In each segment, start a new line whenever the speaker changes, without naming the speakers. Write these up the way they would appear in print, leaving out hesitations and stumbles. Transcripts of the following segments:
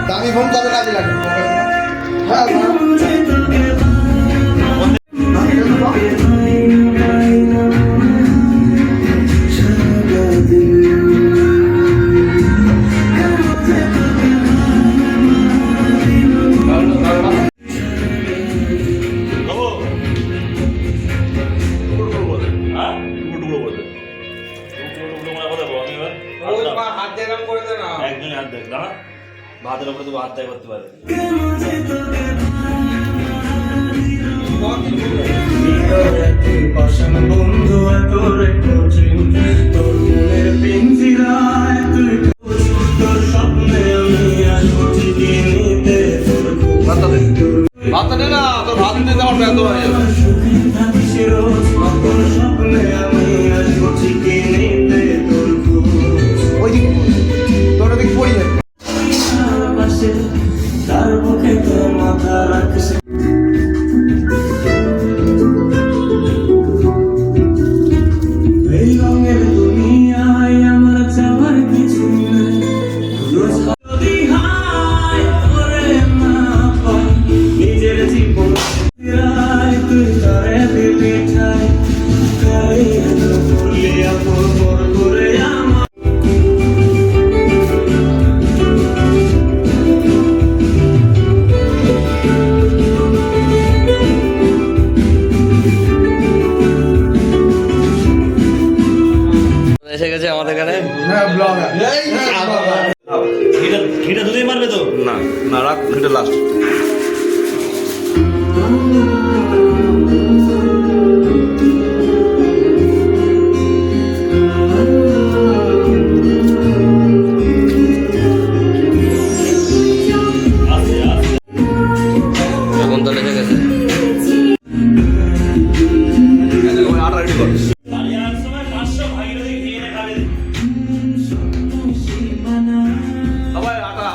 দামি ফোন কত কাজে লাগে?
ভাতের উপরে তো হাত করতে পারে।
ভাত দে না, তোর ভাত দিতে আমার ব্যর্থ হয়ে যাবে। ওই দিক তোর দিক পড়ি যাবে। তার মুখে তো মাথা রাখছে এই রঙের দুনিয়ায় আমার যাওয়ার কিছু নেই যদি হায় করে না পাই নিজের জীবন তুই তারে দিবি ঠাই তাই বললি আপন করে আমার
এসে গেছে আমাদের এখানে।
হ্যাঁ ব্লগার
ঘিটা দুধই মারবে তো
না না রাখ ঘিটা লাস্ট
এখন তো লেগে গেছে।
আটা রেডি কর সবাই আটা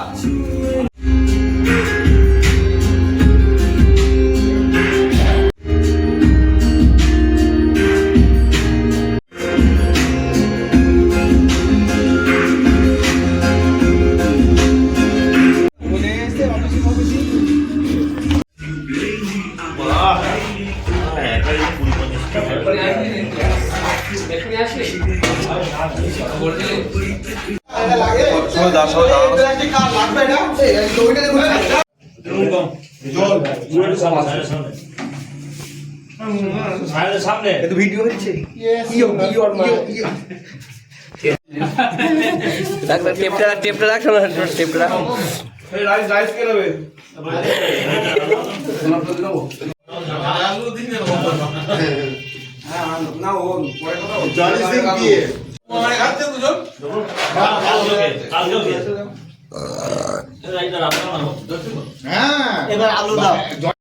সামনে
ভিডিও হচ্ছে
টেপটা রাখো না, টেপটা রাখো।
রাইস কে নেবে না ও পরে কথা জানি সিং কি মানে খাচ্ছে দুজন
কালকে
হ্যাঁ এবার আলু দাও